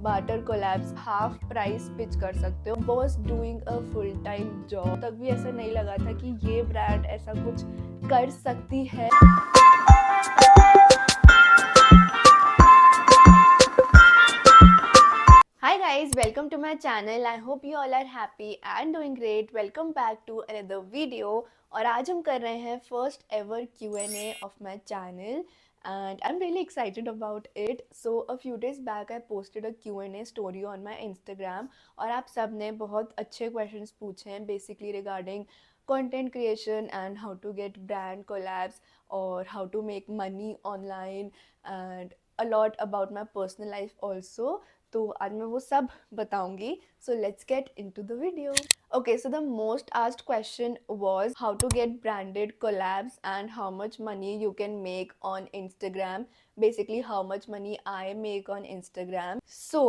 Barter collabs half price pitch कर सकते हो। Was doing a full time job, तब भी ऐसा नहीं लगा था कि ये ब्रांड ऐसा कुछ कर सकती है। Hi guys, welcome to my channel. I hope you all are happy and doing great. Welcome back to another video. और आज हम कर रहे हैं first ever Q&A of my channel and I'm really excited about it. So a few days back I posted a Q&A story on my Instagram और आप सब ने बहुत अच्छे questions पूछे हैं basically regarding content creation and how to get brand collabs or how to make money online and a lot about my personal life also. तो आज मैं वो सब बताऊंगी. So let's get into the video. Okay, so the most asked question was how to get branded collabs and how much money you can make on Instagram. Basically how much money I make on Instagram. So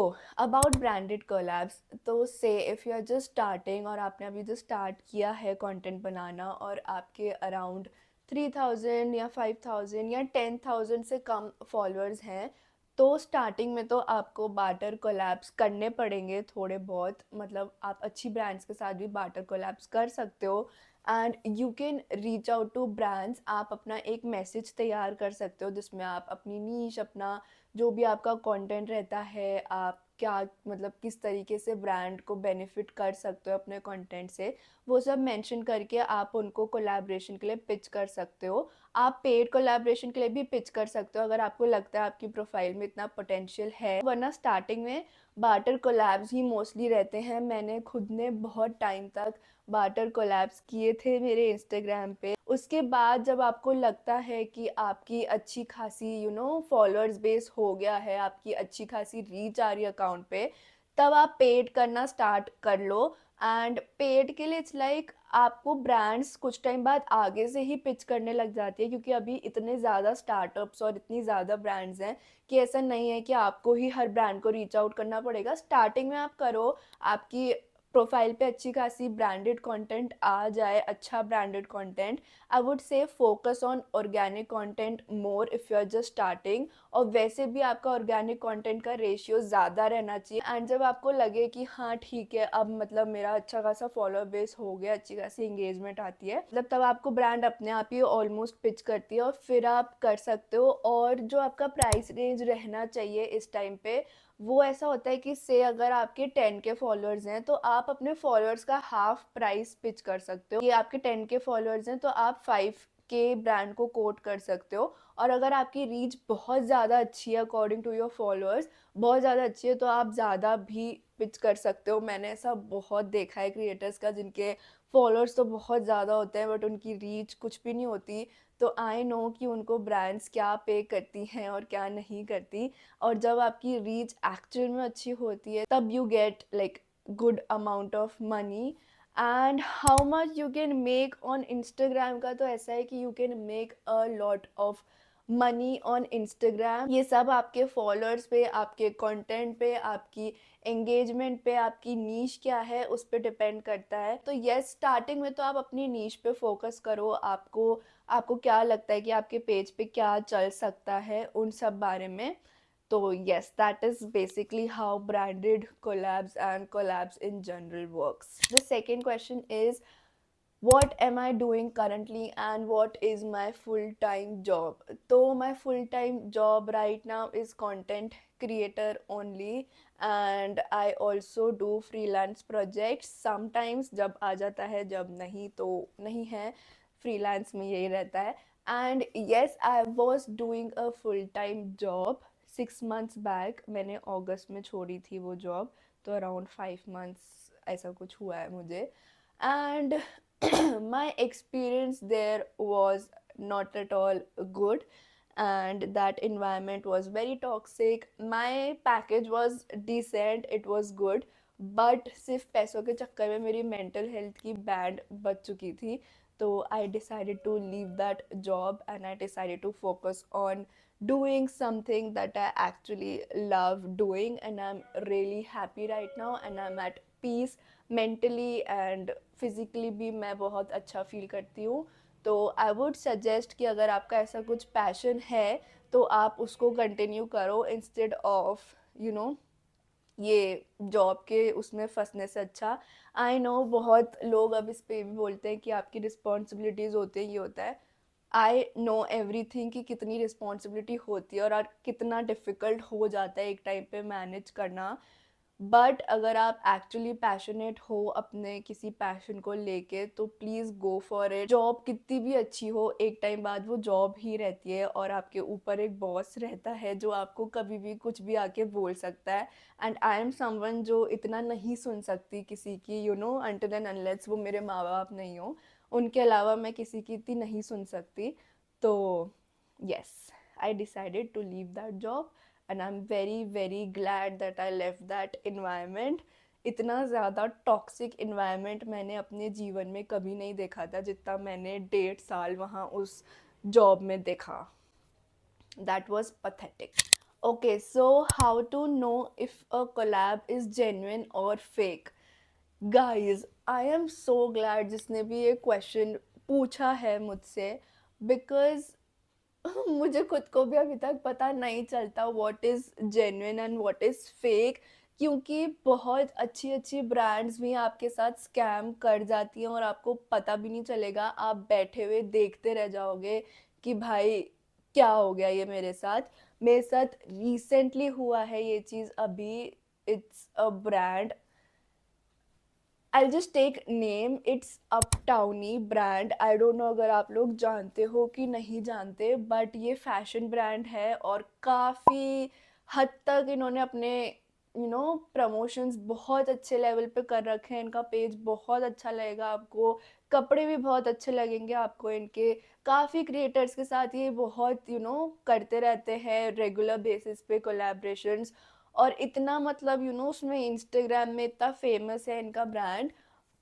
about branded collabs, तो say if you are just starting और आपने अभी just start किया है content बनाना और आपके around 3000 या 5000 या 10,000 से कम followers हैं, तो स्टार्टिंग में तो आपको बार्टर कोलैब्स करने पड़ेंगे थोड़े बहुत. मतलब आप अच्छी ब्रांड्स के साथ भी बार्टर कोलैब्स कर सकते हो and you can reach out to brands. आप अपना एक मैसेज तैयार कर सकते हो जिसमें आप अपनी नीश, अपना जो भी आपका कंटेंट रहता है, आप क्या मतलब किस तरीके से ब्रांड को बेनिफिट कर सकते हो अपने कंटेंट से, वो सब मेंशन करके आप उनको कोलैबोरेशन के लिए पिच कर सकते हो. आप पेड कोलैबोरेशन के लिए भी पिच कर सकते हो अगर आपको लगता है आपकी प्रोफाइल में इतना पोटेंशियल है. वरना स्टार्टिंग में बार्टर कोलैब्स ही मोस्टली रहते हैं. मैंने खुद ने बहुत टाइम तक बार्टर कोलैब्स किए थे मेरे इंस्टाग्राम पे. उसके बाद जब आपको लगता है कि आपकी अच्छी खासी फॉलोअर्स बेस हो गया है, आपकी अच्छी खासी रीच आ रही है अकाउंट पे, तब आप पेड करना स्टार्ट कर लो. एंड पेड के लिए इट्स लाइक आपको ब्रांड्स कुछ टाइम बाद आगे से ही पिच करने लग जाती है, क्योंकि अभी इतने ज़्यादा स्टार्टअप्स और इतनी ज़्यादा ब्रांड्स हैं कि ऐसा नहीं है कि आपको ही हर ब्रांड को रीच आउट करना पड़ेगा. स्टार्टिंग में आप करो, आपकी प्रोफाइल पे अच्छी खासी ब्रांडेड कंटेंट आ जाए, अच्छा branded content. I would say focus on organic content more if you are just starting. और वैसे भी आपका ऑर्गेनिक कंटेंट का रेशियो ज़्यादा रहना चाहिए. एंड जब आपको लगे कि हाँ ठीक है, अब मतलब मेरा अच्छा खासा फॉलोअर बेस हो गया, अच्छी खासी इंगेजमेंट आती है, मतलब तब आपको ब्रांड अपने आप ही ऑलमोस्ट पिच करती है और फिर आप कर सकते हो. और जो आपका प्राइस रेंज रहना चाहिए इस टाइम पे, वो ऐसा होता है कि से अगर आपके 10 के फॉलोअर्स हैं तो आप अपने फॉलोअर्स का हाफ प्राइस पिच कर सकते हो. कि आपके 10 के फॉलोअर्स हैं तो आप 5 के ब्रांड को कोट कर सकते हो. और अगर आपकी रीच बहुत ज़्यादा अच्छी है, अकॉर्डिंग टू योर फॉलोअर्स बहुत ज़्यादा अच्छी है, तो आप ज़्यादा भी पिच कर सकते हो. मैंने ऐसा बहुत देखा है क्रिएटर्स का जिनके फॉलोअर्स तो बहुत ज़्यादा होते हैं बट उनकी रीच कुछ भी नहीं होती. तो आई नो कि उनको ब्रांड्स क्या पे करती हैं और क्या नहीं करती. और जब आपकी रीच एक्चुअल में अच्छी होती है तब you get like good amount of money. And how much you can make on Instagram का तो ऐसा है कि you can make a lot of money on Instagram. ये सब आपके फॉलोअर्स पे, आपके कंटेंट पे, आपकी एंगेजमेंट पे, आपकी नीश क्या है उस पर डिपेंड करता है. तो यस, स्टार्टिंग में तो आप अपनी नीश पे फोकस करो. आपको आपको क्या लगता है कि आपके पेज पे क्या चल सकता है, उन सब बारे में. तो yes, that is basically how branded collabs and collabs in general works. The second question is, what am I doing currently and what is my full-time job? So my full-time job right now is content creator only, and I also do freelance projects. Sometimes जब आ जाता है, जब नहीं तो नहीं है. freelance में यही रहता है. And yes, I was doing a full-time job 6 months back. मैंने अगस्त में छोड़ी थी वो जॉब, तो अराउंड 5 months ऐसा कुछ हुआ है मुझे. And my experience there was not at all good, and that environment was very toxic. My package was decent, it was good, but सिर्फ पैसों के चक्कर में मेरी मेंटल हेल्थ की बैंड बच चुकी थी. तो I decided to leave that job and I decided to focus on doing something that I actually love doing, and I'm really happy right now and I'm at peace mentally and physically भी मैं बहुत अच्छा feel करती हूँ. तो I would suggest कि अगर आपका ऐसा कुछ पैशन है तो आप उसको कंटिन्यू करो इंस्टेड ऑफ ये जॉब के उसमें फँसने से अच्छा। आई नो बहुत लोग अब इस पे भी बोलते हैं कि आपकी रिस्पॉन्सिबिलिटीज़ होती है, ये होता है। आई नो एवरीथिंग कि कितनी रिस्पॉन्सिबिलिटी होती है और कितना डिफ़िकल्ट हो जाता है एक टाइम पे मैनेज करना। बट अगर आप एक्चुअली पैशनेट हो अपने किसी पैशन को लेके तो please go for it. Job कितनी भी अच्छी हो, एक टाइम बाद वो जॉब ही रहती है और आपके ऊपर एक बॉस रहता है जो आपको कभी भी कुछ भी आके बोल सकता है। एंड आई एम समवन जो इतना नहीं सुन सकती किसी की, you know, until and unless वो मेरे माँ बाप नहीं हो, उनके अलावा मैं किसी की इतनी नहीं सुन सकती। तो yes, I decided to leave that job and I'm very very glad that I left that environment. इतना ज़्यादा टॉक्सिक इन्वायरमेंट मैंने अपने जीवन में कभी नहीं देखा था जितना मैंने 1.5 साल वहाँ उस जॉब में देखा. That was pathetic. Okay, so how to know if a collab is genuine or fake? Guys, I am so glad जिसने भी ये क्वेश्चन पूछा है मुझसे, बिकॉज मुझे खुद को भी अभी तक पता नहीं चलता what is genuine and what is fake, क्योंकि बहुत अच्छी अच्छी ब्रांड्स भी आपके साथ स्कैम कर जाती हैं और आपको पता भी नहीं चलेगा, आप बैठे हुए देखते रह जाओगे कि भाई क्या हो गया ये मेरे साथ रिसेंटली हुआ है ये चीज़ अभी. It's a brand, I'll just take name, it's Uptowny brand. I don't know अगर आप लोग जानते हो कि नहीं जानते, बट ये फैशन ब्रांड है और काफ़ी हद तक इन्होंने अपने प्रमोशंस बहुत अच्छे लेवल पे कर रखे हैं. इनका पेज बहुत अच्छा लगेगा आपको, कपड़े भी बहुत अच्छे लगेंगे आपको इनके. काफ़ी क्रिएटर्स के साथ ये बहुत करते रहते हैं रेगुलर बेसिस पे कोलैबोरेशंस. और इतना मतलब उसमें इंस्टाग्राम में इतना फेमस है इनका brand.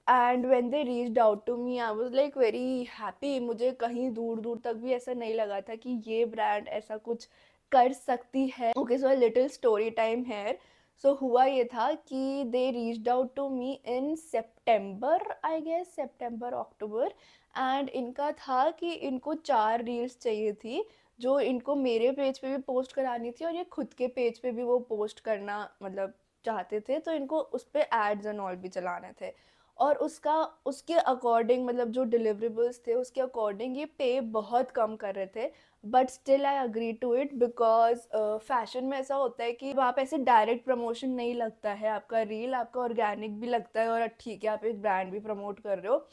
And when they reached out to me I was like very happy. मुझे कहीं दूर दूर तक भी ऐसा नहीं लगा था कि ये ब्रांड ऐसा कुछ कर सकती है. Okay, so little story time here. So हुआ ये था कि they reached out to me in September, I guess September October. And इनका था कि इनको 4 रील्स चाहिए थी जो इनको मेरे पेज पे भी पोस्ट करानी थी और ये खुद के पेज पे भी वो पोस्ट करना मतलब चाहते थे. तो इनको उस पर एड्स एंड ऑल भी चलाने थे और उसके अकॉर्डिंग मतलब जो डिलीवरेबल्स थे उसके अकॉर्डिंग ये पे बहुत कम कर रहे थे. But still I agree to it because fashion में ऐसा होता है कि आप ऐसे डायरेक्ट प्रमोशन नहीं लगता है आपका रील, आपका ऑर्गेनिक भी लगता है और ठीक है आप एक ब्रांड भी प्रमोट कर रहे हो.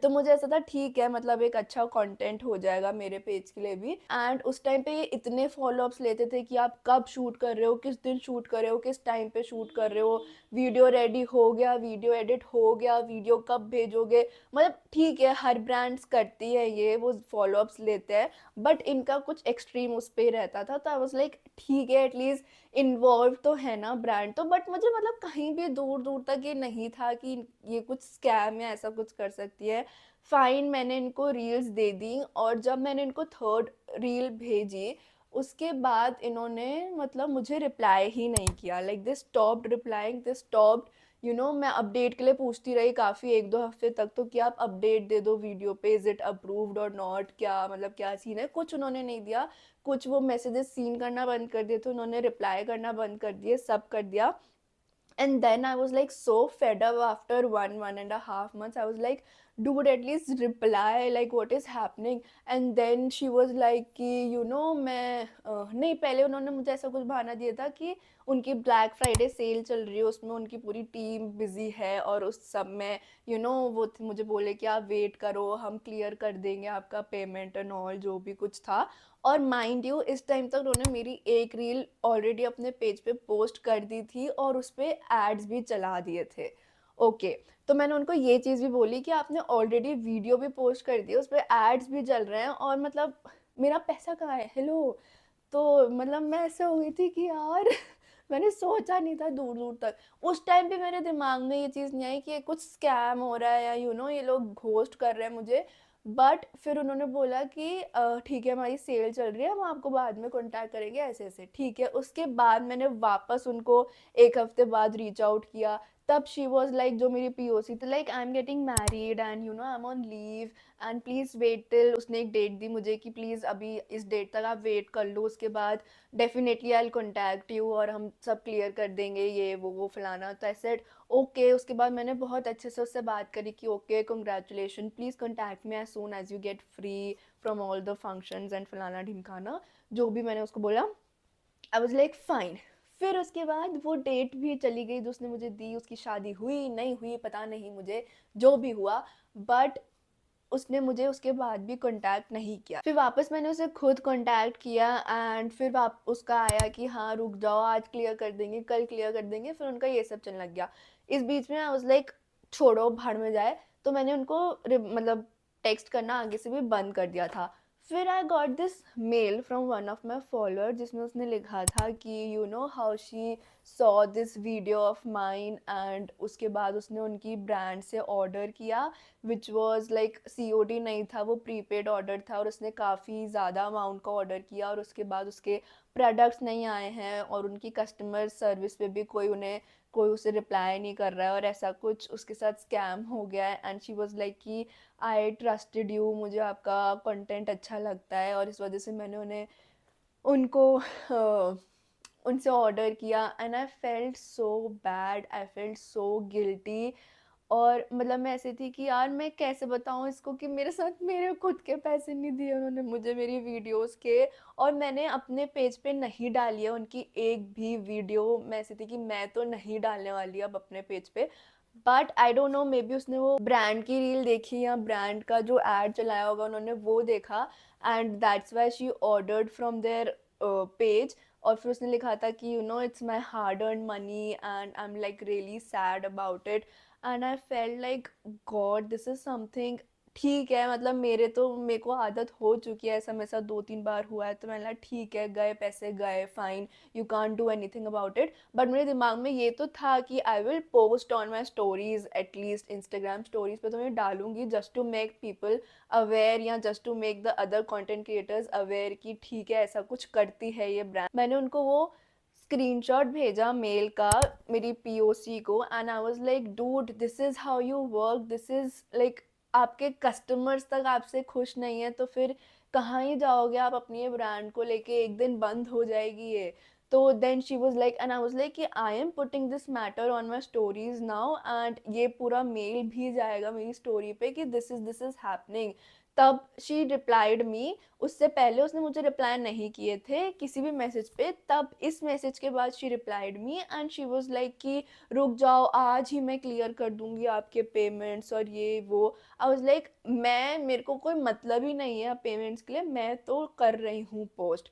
तो मुझे ऐसा था ठीक है मतलब एक अच्छा कंटेंट हो जाएगा मेरे पेज के लिए भी. एंड उस टाइम पे ये इतने फॉलोअप्स लेते थे कि आप कब शूट कर रहे हो, किस दिन शूट कर रहे हो, किस टाइम पे शूट कर रहे हो, वीडियो रेडी हो गया, वीडियो एडिट हो गया, वीडियो कब भेजोगे. मतलब ठीक है हर ब्रांड्स करती है ये, वो फॉलोअप्स लेते हैं. बट इनका कुछ एक्सट्रीम उस पर ही रहता था. तो आई वॉज लाइक ठीक है एटलीस्ट इन्वॉल्व तो है ना ब्रांड तो. बट मुझे मतलब कहीं भी दूर दूर तक ये नहीं था कि ये कुछ स्कैम या ऐसा कुछ कर सकती है. फाइन, मैंने इनको रील्स दे दी और जब मैंने इनको थर्ड रील भेजी उसके बाद इन्होंने मतलब मुझे रिप्लाई ही नहीं किया. Like they stopped replying, they stopped. मैं अपडेट के लिए पूछती रही काफ़ी 1-2 हफ्ते तक तो कि आप अपडेट दे दो वीडियो पे, इज़ इट अप्रूव्ड और नॉट, क्या मतलब क्या सीन है. कुछ उन्होंने नहीं दिया. कुछ वो मैसेजेस सीन करना बंद कर दिए थे उन्होंने, रिप्लाई करना बंद कर दिए, सब कर दिया. And then I was like so fed up after 1.5 months. I was like, dude, at least reply, like what is happening. And then she was like कि मैं नहीं, पहले उन्होंने मुझे ऐसा कुछ बहाना दिया था कि उनकी ब्लैक फ्राइडे सेल चल रही है, उसमें उनकी पूरी टीम बिजी है और उस सब में वो मुझे बोले कि आप वेट करो, हम क्लियर कर देंगे आपका पेमेंट एंड ऑल जो भी कुछ था. और माइंड यू इस टाइम तक उन्होंने मेरी एक रील ऑलरेडी अपने पेज पे पोस्ट कर दी थी और उस पर एड्स भी चला दिए थे. ओके, तो मैंने उनको ये चीज़ भी बोली कि आपने ऑलरेडी वीडियो भी पोस्ट कर दी है, उस पर एड्स भी चल रहे हैं और मतलब मेरा पैसा कहाँ है, हेलो. तो मतलब मैं ऐसे हो गई थी कि यार मैंने सोचा नहीं था दूर दूर तक. उस टाइम पे मेरे दिमाग में ये चीज़ नहीं आई कि ये कुछ स्कैम हो रहा है या ये लोग घोस्ट कर रहे हैं मुझे. बट फिर उन्होंने बोला कि ठीक है हमारी सेल चल रही है, हम आपको बाद में कॉन्टैक्ट करेंगे ऐसे ऐसे. ठीक है, उसके बाद मैंने वापस उनको 1 हफ्ते बाद रीच आउट किया. तब शी वॉज लाइक, जो मेरी पीओसी थी, like I am getting married and you know I am on leave and please wait till, उसने एक डेट दी मुझे कि प्लीज़ अभी इस डेट तक आप वेट कर लो, उसके बाद definitely I will contact you और हम सब क्लियर कर देंगे ये वो फलाना। तो आई सेड ओके। उसके बाद मैंने बहुत अच्छे से उससे बात करी कि okay congratulation, please contact me as soon as you get free from all the functions and फलाना ढिमकाना, जो भी मैंने उसको बोला। I was like fine. फिर उसके बाद वो डेट भी चली गई जो उसने मुझे दी, उसकी शादी हुई नहीं हुई पता नहीं मुझे, जो भी हुआ, बट उसने मुझे उसके बाद भी कांटेक्ट नहीं किया। फिर वापस मैंने उसे खुद कांटेक्ट किया एंड फिर उसका आया कि हाँ रुक जाओ, आज क्लियर कर देंगे, कल क्लियर कर देंगे, फिर उनका ये सब चलने लग गया। इस बीच में आई वाज लाइक छोड़ो भाड़ में जाए, तो मैंने उनको मतलब टेक्स्ट करना आगे से भी बंद कर दिया था। फिर I got this mail from one of my follower जिसमें उसने लिखा था कि you know how she saw this video of mine, and उसके बाद उसने उनकी ब्रांड से ऑर्डर किया विच वॉज लाइक COD नहीं था, वो प्रीपेड ऑर्डर था, और उसने काफ़ी ज़्यादा अमाउंट का ऑर्डर किया और उसके बाद उसके प्रोडक्ट्स नहीं आए हैं और उनकी कस्टमर सर्विस पे भी कोई उसे रिप्लाई नहीं कर रहा है और ऐसा कुछ उसके साथ स्कैम हो गया है। एंड शी वॉज लाइक कि आई ट्रस्टेड यू, मुझे आपका कंटेंट अच्छा लगता है और इस वजह से मैंने उनको उनसे ऑर्डर किया। And I felt so bad, I felt so guilty. और मतलब मैं ऐसी थी कि यार मैं कैसे बताऊँ इसको कि मेरे साथ मेरे खुद के पैसे नहीं दिए उन्होंने मुझे मेरी वीडियोस के, और मैंने अपने पेज पे नहीं डाली है उनकी एक भी वीडियो। मैं ऐसी थी कि मैं तो नहीं डालने वाली अब अपने पेज पे, but I don't know, may be उसने वो ब्रांड की रील देखी या ब्रांड का जो एड चलाया होगा उन्होंने वो देखा, and that's why she ordered from there page. और फिर उसने लिखा था कि you know it's my hard earn money and I am like really sad about it. And I felt like God this is something, ठीक है मतलब मेरे को आदत हो चुकी है, ऐसा मेरे साथ 2-3 बार हुआ है, तो मैंने कहा ठीक है गए पैसे गए, fine, you can't do anything about it. But मेरे दिमाग में ये तो था कि I will post on my stories, at least Instagram stories पे तो मैं डालूंगी just to make people aware, या just to make the other content creators aware कि ठीक है ऐसा कुछ करती है ये ब्रांड। मैंने उनको वो स्क्रीनशॉट भेजा मेल का मेरी पीओसी को, and I was like dude this is how you work, this is like आपके कस्टमर्स तक आपसे खुश नहीं है तो फिर कहाँ ही जाओगे आप अपनी ये ब्रांड को लेके, एक दिन बंद हो जाएगी ये। तो then she was like, and I was like कि I am putting this matter on my stories now, and ये पूरा मेल भी जाएगा मेरी स्टोरी पे कि दिस इज हैपनिंग। तब शी रिप्लाइड मी, उससे पहले उसने मुझे रिप्लाई नहीं किए थे किसी भी मैसेज पे, तब इस मैसेज के बाद she replied me and she was like कि रुक जाओ आज ही मैं क्लियर कर दूंगी आपके पेमेंट्स और ये वो। आई वाज लाइक मेरे को कोई मतलब ही नहीं है पेमेंट्स के लिए, मैं तो कर रही हूँ पोस्ट।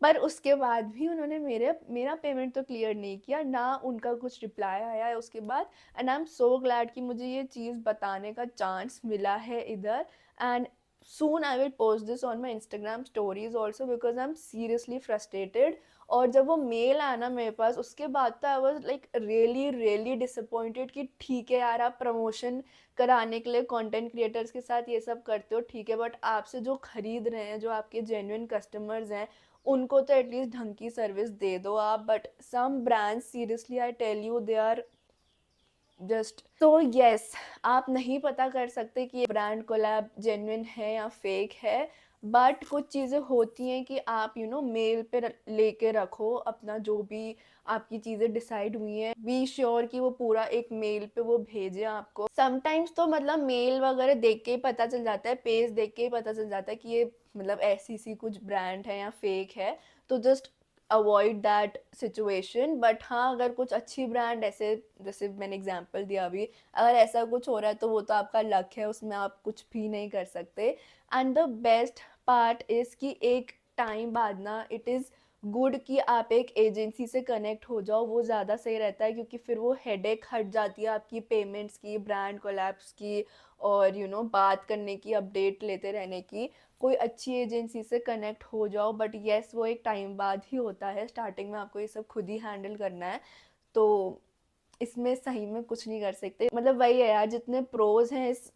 पर उसके बाद भी उन्होंने मेरा पेमेंट तो क्लियर नहीं किया, ना उनका कुछ रिप्लाई आया है उसके बाद। And I am so glad कि मुझे ये चीज़ बताने का चांस मिला है इधर। And soon I will post this on my Instagram stories also because I'm seriously frustrated। और जब वो मेल आया ना मेरे पास उसके बाद तो आई was like really really disappointed कि ठीक है यार आप प्रमोशन कराने के लिए कंटेंट क्रिएटर्स के साथ ये सब करते हो ठीक है, बट आपसे जो खरीद रहे हैं, जो आपके जेन्युइन कस्टमर्स हैं, उनको तो एटलीस्ट ढंग की सर्विस दे दो आप। But some brands seriously I tell you they are just तो यस, आप नहीं पता कर सकते कि ये ब्रांड कोलैब जेन्युइन है या फेक है, बट कुछ चीज़ें होती हैं कि आप मेल पे लेके रखो अपना जो भी आपकी चीज़ें डिसाइड हुई हैं, बी श्योर कि वो पूरा एक मेल पे वो भेजे आपको। समटाइम्स तो मतलब मेल वगैरह देख के ही पता चल जाता है, पेज देख के ही पता चल जाता है कि ये मतलब ऐसी सी कुछ ब्रांड है या फेक है, तो just avoid that situation. But हाँ अगर कुछ अच्छी ब्रांड ऐसे जैसे मैंने एग्जांपल दिया अभी, अगर ऐसा कुछ हो रहा है तो वो तो आपका लक है, उसमें आप कुछ भी नहीं कर सकते। And the best part is कि एक टाइम बाद ना इट इज़ गुड कि आप एक एजेंसी से कनेक्ट हो जाओ, वो ज़्यादा सही रहता है क्योंकि फिर वो हेडेक हट जाती है आपकी पेमेंट्स की, ब्रांड कोलैप्स की, और बात करने की, अपडेट लेते रहने की। कोई अच्छी एजेंसी से कनेक्ट हो जाओ, बट येस वो एक टाइम बाद ही होता है, स्टार्टिंग में आपको ये सब खुद ही हैंडल करना है। तो इसमें सही में कुछ नहीं कर सकते, मतलब वही है यार, जितने प्रोज हैं इस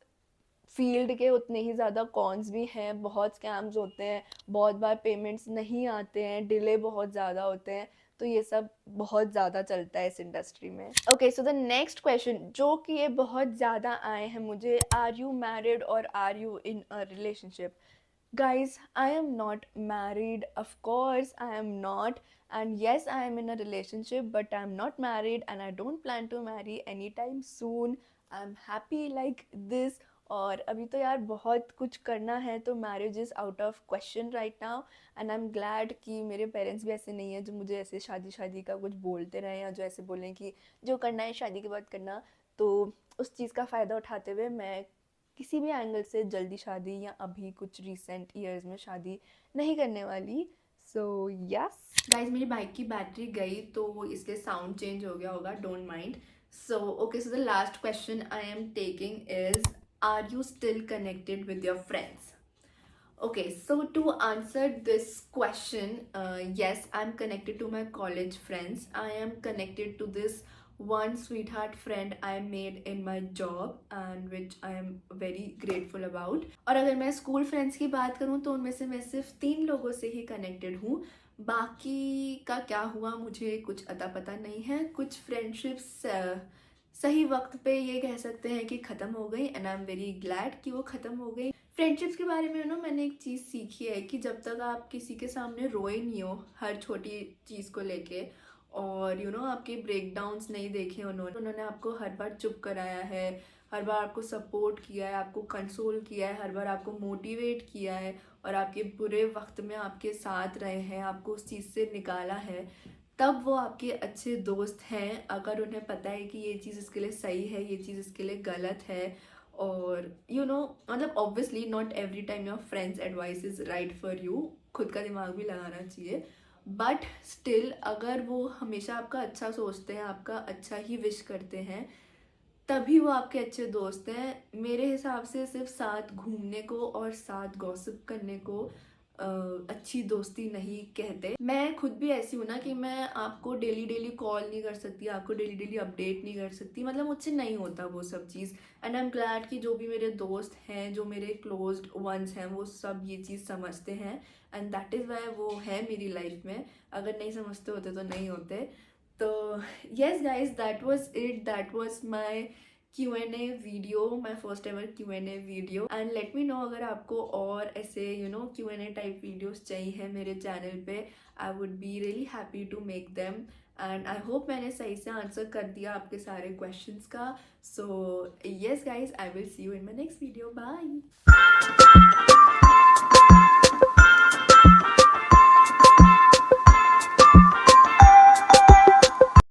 फील्ड के उतने ही ज़्यादा कॉन्स भी हैं। बहुत स्कैम्स होते हैं, बहुत बार पेमेंट्स नहीं आते हैं, डिले बहुत ज़्यादा होते हैं। तो ये सब बहुत ज़्यादा चलता है इस इंडस्ट्री में। Okay, so the next question जो कि ये बहुत ज़्यादा आए हैं मुझे, आर यू मैरिड और are you in a relationship? Guys, I am not married. Of course, I am not. And yes, I am in a relationship, but I'm not married and I don't plan to marry anytime soon. I'm happy like this. और अभी तो यार बहुत कुछ करना है, तो marriage is out of question right now. And I am glad कि मेरे पेरेंट्स भी ऐसे नहीं है जो मुझे ऐसे शादी शादी का कुछ बोलते रहें, या जो ऐसे बोलें कि जो करना है शादी के बाद करना। तो उस चीज़ का फ़ायदा उठाते हुए मैं किसी भी एंगल से जल्दी शादी या अभी कुछ रिसेंट ईयर्स में शादी नहीं करने वाली। सो यस गाइज, मेरी बाइक की बैटरी गई तो इसलिए साउंड चेंज हो गया होगा, don't mind. So okay, so the last question I am taking is, are you still connected with your friends? Okay, so to answer this question, yes, I'm connected to my college friends. I am connected to this one sweetheart friend I made in my job and which I am very grateful about. और अगर मैं school friends की बात करूँ तो उनमें से मैं सिर्फ 3 लोगों से ही कनेक्टेड हूँ। बाकी का क्या हुआ मुझे कुछ अता पता नहीं है। कुछ फ्रेंडशिप्स सही वक्त पे ये कह सकते हैं कि ख़त्म हो गई and I am very glad कि वो ख़त्म हो गई। फ्रेंडशिप्स के बारे में मैंने एक चीज़ सीखी है कि जब तक आप किसी के सामने रोए नहीं हो हर छोटी चीज़ को लेके, और आपके ब्रेकडाउन्स नहीं देखे उन्होंने आपको हर बार चुप कराया है, हर बार आपको सपोर्ट किया है, आपको कंसोल किया है, हर बार आपको मोटिवेट किया है, और आपके बुरे वक्त में आपके साथ रहे हैं, आपको उस चीज़ से निकाला है, तब वो आपके अच्छे दोस्त हैं। अगर उन्हें पता है कि ये चीज़ इसके लिए सही है, ये चीज़ इसके लिए गलत है, और मतलब obviously not every time your friends advice is right for you, खुद का दिमाग भी लगाना चाहिए, बट स्टिल अगर वो हमेशा आपका अच्छा सोचते हैं, आपका अच्छा ही विश करते हैं, तभी वो आपके अच्छे दोस्त हैं। मेरे हिसाब से सिर्फ साथ घूमने को और साथ गॉसिप करने को अच्छी दोस्ती नहीं कहते। मैं खुद भी ऐसी हूँ ना कि मैं आपको डेली डेली कॉल नहीं कर सकती, आपको डेली डेली अपडेट नहीं कर सकती, मतलब मुझसे नहीं होता वो सब चीज़। एंड आई एम ग्लैड कि जो भी मेरे दोस्त हैं, जो मेरे क्लोज्ड वंस हैं, वो सब ये चीज़ समझते हैं एंड दैट इज़ वाई वो है मेरी लाइफ में। अगर नहीं समझते होते तो नहीं होते। तो yes guys, that was it, that was my Q&A video, my first ever Q&A video, and let me know अगर आपको और ऐसे Q&A टाइप वीडियोस चाहिए मेरे चैनल पे। I would be really happy to make them and I hope मैंने सही से आंसर कर दिया आपके सारे क्वेश्चंस का। So yes guys, I will see you in my next video. Bye.